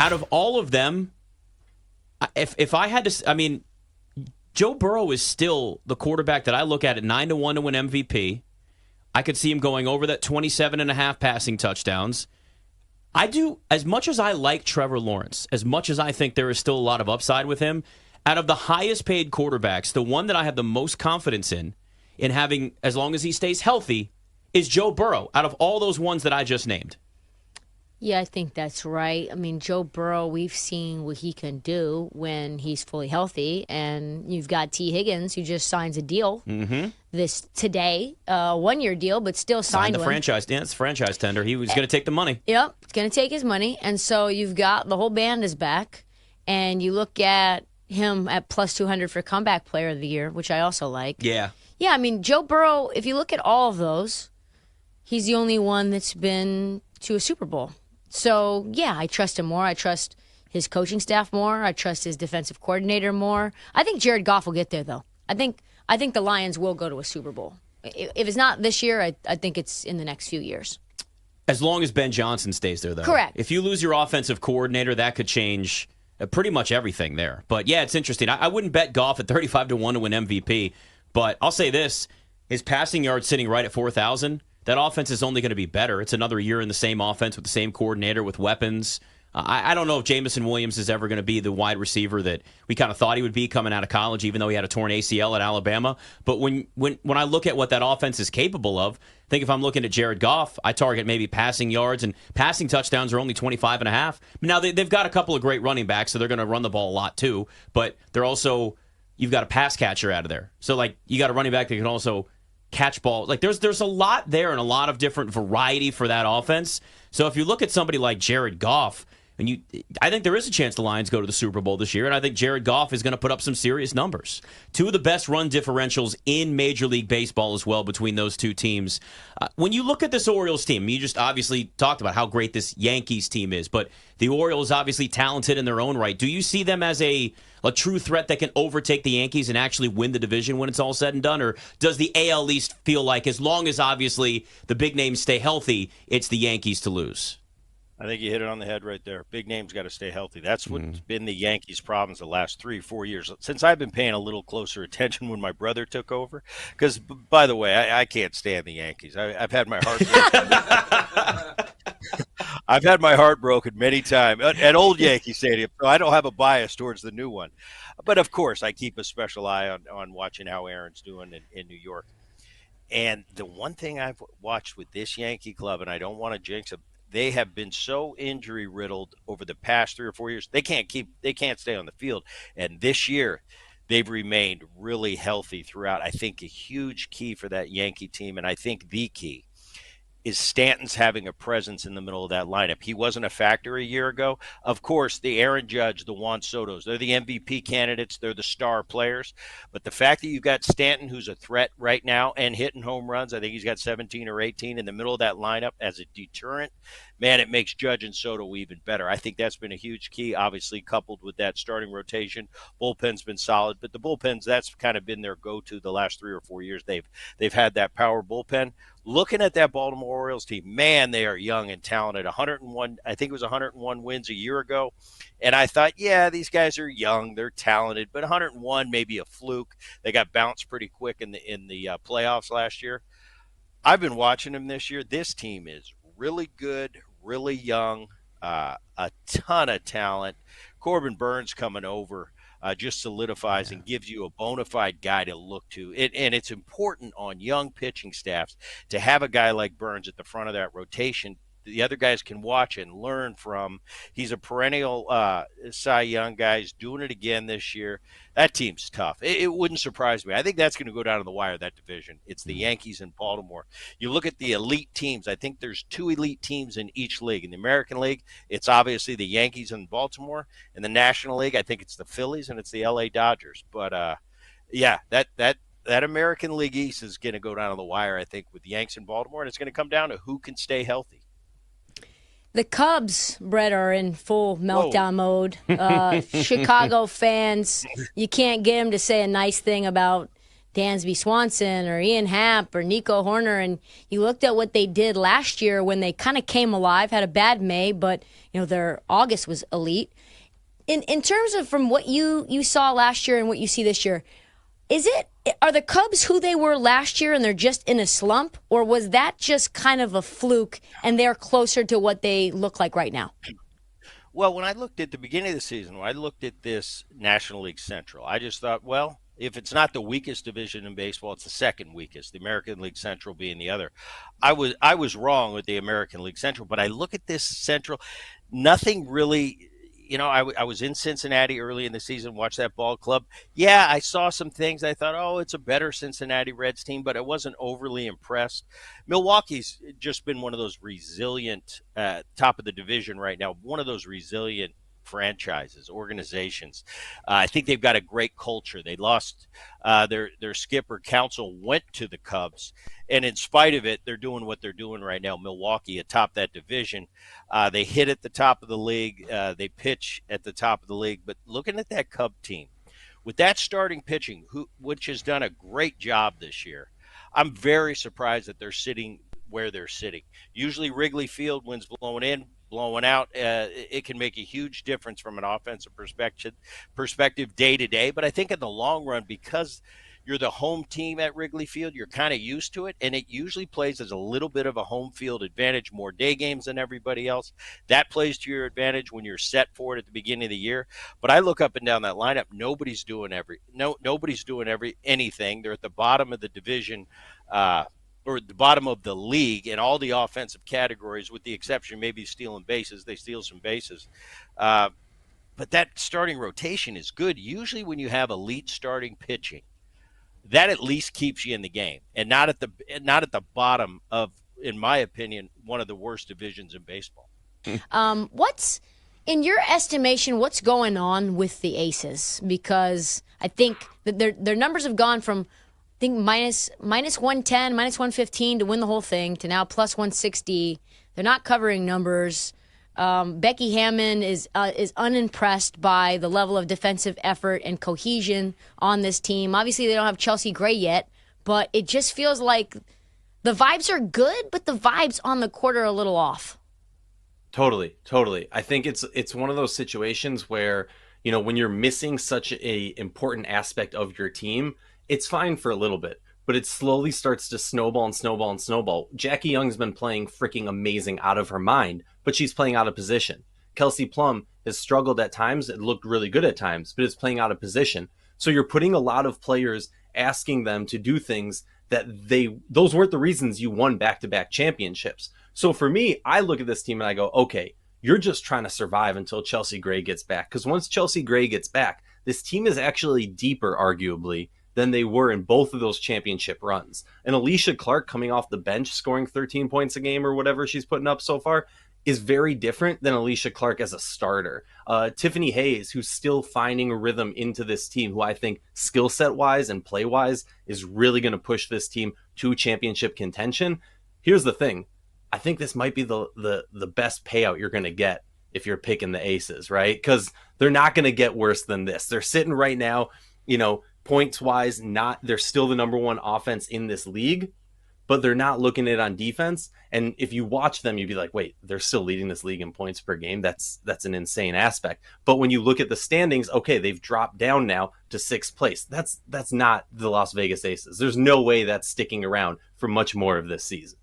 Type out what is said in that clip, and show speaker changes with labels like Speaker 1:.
Speaker 1: out of all of them, if I had to, I mean, Joe Burrow is still the quarterback that I look at 9-1 to win MVP. I could see him going over that 27.5 passing touchdowns. I do, as much as I like Trevor Lawrence, as much as I think there is still a lot of upside with him, out of the highest paid quarterbacks, the one that I have the most confidence in having, as long as he stays healthy, is Joe Burrow, out of all those ones that I just named.
Speaker 2: Yeah, I think that's right. I mean, Joe Burrow, we've seen what he can do when he's fully healthy, and you've got T. Higgins, who just signs a deal today, 1-year deal, but still signed
Speaker 1: the franchise. Yeah, it's franchise tender. He was going to take the money.
Speaker 2: Yep, he's going to take his money, and so you've got the whole band is back, and you look at him at plus 200 for comeback player of the year, which I also like.
Speaker 1: Yeah.
Speaker 2: Yeah, I mean, Joe Burrow, if you look at all of those, he's the only one that's been to a Super Bowl. So, yeah, I trust him more. I trust his coaching staff more. I trust his defensive coordinator more. I think Jared Goff will get there, though. I think the Lions will go to a Super Bowl. If it's not this year, I think it's in the next few years.
Speaker 1: As long as Ben Johnson stays there, though.
Speaker 2: Correct.
Speaker 1: If you lose your offensive coordinator, that could change pretty much everything there. But, yeah, it's interesting. I wouldn't bet Goff at 35-1 to win MVP. But I'll say this, his passing yard sitting right at 4,000, that offense is only going to be better. It's another year in the same offense with the same coordinator with weapons. I don't know if Jamison Williams is ever going to be the wide receiver that we kind of thought he would be coming out of college, even though he had a torn ACL at Alabama. But when I look at what that offense is capable of, I think if I'm looking at Jared Goff, I target maybe passing yards, and passing touchdowns are only 25.5. Now, they've got a couple of great running backs, so they're going to run the ball a lot too. But they're also, you've got a pass catcher out of there. So, like, you got a running back that can also catch ball. Like, there's a lot there and a lot of different variety for that offense. So if you look at somebody like Jared Goff, I think there is a chance the Lions go to the Super Bowl this year, and I think Jared Goff is going to put up some serious numbers. Two of the best run differentials in Major League Baseball as well between those two teams. When you look at this Orioles team, you just obviously talked about how great this Yankees team is, but the Orioles obviously talented in their own right. Do you see them as a true threat that can overtake the Yankees and actually win the division when it's all said and done? Or does the AL East feel like, as long as obviously the big names stay healthy, it's the Yankees to lose?
Speaker 3: I think you hit it on the head right there. Big names got to stay healthy. That's what's been the Yankees' problems the last 3-4 years. Since I've been paying a little closer attention when my brother took over. Because, by the way, I can't stand the Yankees. I've had my heart broken. I've had my heart broken many times at old Yankee Stadium. So I don't have a bias towards the new one. But, of course, I keep a special eye on watching how Aaron's doing in New York. And the one thing I've watched with this Yankee club, and I don't want to jinx it, they have been so injury riddled over the past 3 or 4 years. They can't stay on the field. And this year, they've remained really healthy throughout. I think a huge key for that Yankee team, and I think the key, is Stanton's having a presence in the middle of that lineup. He wasn't a factor a year ago. Of course, the Aaron Judge, the Juan Sotos, they're the MVP candidates. They're the star players. But the fact that you've got Stanton, who's a threat right now and hitting home runs, I think he's got 17 or 18 in the middle of that lineup as a deterrent, man, it makes Judge and Soto even better. I think that's been a huge key, obviously coupled with that starting rotation. Bullpen's been solid, but the bullpens, that's kind of been their go-to the last 3 or 4 years. They've had that power bullpen. Looking at that Baltimore Orioles team, man, they are young and talented. 101, I think it was 101 wins a year ago. And I thought, yeah, these guys are young, they're talented, but 101 may be a fluke. They got bounced pretty quick in the playoffs last year. I've been watching them this year. This team is really good, really young, a ton of talent. Corbin Burns coming over just solidifies and gives you a bona fide guy to look to. And it's important on young pitching staffs to have a guy like Burns at the front of that rotation. The other guys can watch and learn from. He's a perennial Cy Young guy. He's doing it again this year. That team's tough. It wouldn't surprise me. I think that's going to go down to the wire, that division. It's the Yankees and Baltimore. You look at the elite teams. I think there's 2 elite teams in each league. In the American League, it's obviously the Yankees and Baltimore. In the National League, I think it's the Phillies and it's the LA Dodgers. But, yeah, that American League East is going to go down to the wire, I think, with the Yanks and Baltimore, and it's going to come down to who can stay healthy.
Speaker 2: The Cubs, Brett, are in full meltdown mode. Chicago fans, you can't get them to say a nice thing about Dansby Swanson or Ian Happ or Nico Horner, and you looked at what they did last year when they kind of came alive, had a bad May, but their August was elite. In terms of from what you saw last year and what you see this year, are the Cubs who they were last year and they're just in a slump, or was that just kind of a fluke and they're closer to what they look like right now?
Speaker 3: Well, when I looked at the beginning of the season, when I looked at this National League Central, I just thought, well, if it's not the weakest division in baseball, it's the second weakest, the American League Central being the other. I was wrong with the American League Central, but I look at this Central, nothing really. I was in Cincinnati early in the season, watched that ball club. Yeah, I saw some things. I thought, oh, it's a better Cincinnati Reds team, but I wasn't overly impressed. Milwaukee's just been one of those resilient, top of the division right now, one of those resilient franchises, organizations. I think they've got a great culture. They lost their skipper. Council went to the Cubs, and in spite of it, they're doing what they're doing right now. Milwaukee atop that division. They hit at the top of the league. They pitch at the top of the league. But looking at that Cub team, with that starting pitching, which has done a great job this year, I'm very surprised that they're sitting where they're sitting. Usually Wrigley Field, winds blowing in, blowing out, it can make a huge difference from an offensive perspective day to day. But I think in the long run, because you're the home team at Wrigley Field, you're kind of used to it, and it usually plays as a little bit of a home field advantage, more day games than everybody else. That plays to your advantage when you're set for it at the beginning of the year. But I look up and down that lineup, nobody's doing anything. They're at the bottom of the division, or the bottom of the league in all the offensive categories, with the exception maybe stealing bases. They steal some bases. But that starting rotation is good. Usually when you have elite starting pitching, that at least keeps you in the game, and not at the bottom of, in my opinion, one of the worst divisions in baseball.
Speaker 2: What's, in your estimation, what's going on with the Aces? Because I think that their numbers have gone from minus 110, minus 115 to win the whole thing to now plus 160. They're not covering numbers. Becky Hammond is unimpressed by the level of defensive effort and cohesion on this team. Obviously, they don't have Chelsea Gray yet, but it just feels like the vibes are good, but the vibes on the court are a little off.
Speaker 4: Totally. I think it's one of those situations where, when you're missing such a important aspect of your team, it's fine for a little bit, but it slowly starts to snowball and snowball and snowball. Jackie Young's been playing freaking amazing out of her mind, but she's playing out of position. Kelsey Plum has struggled at times. It looked really good at times, but it's playing out of position. So you're putting a lot of players, asking them to do things that those weren't the reasons you won back-to-back championships. So for me, I look at this team and I go, okay, you're just trying to survive until Chelsea Gray gets back. Because once Chelsea Gray gets back, this team is actually deeper, arguably, than they were in both of those championship runs. And Alicia Clark coming off the bench, scoring 13 points a game or whatever she's putting up so far, is very different than Alicia Clark as a starter. Tiffany Hayes, who's still finding a rhythm into this team, who I think skill set wise and play wise is really going to push this team to championship contention. Here's the thing. I think this might be the best payout you're going to get if you're picking the Aces, right? Because they're not going to get worse than this. They're sitting right now, points wise, they're still the number one offense in this league, but they're not looking at it on defense. And if you watch them, you'd be like, wait, they're still leading this league in points per game. That's an insane aspect. But when you look at the standings, okay, they've dropped down now to 6th place. That's not the Las Vegas Aces. There's no way that's sticking around for much more of this season.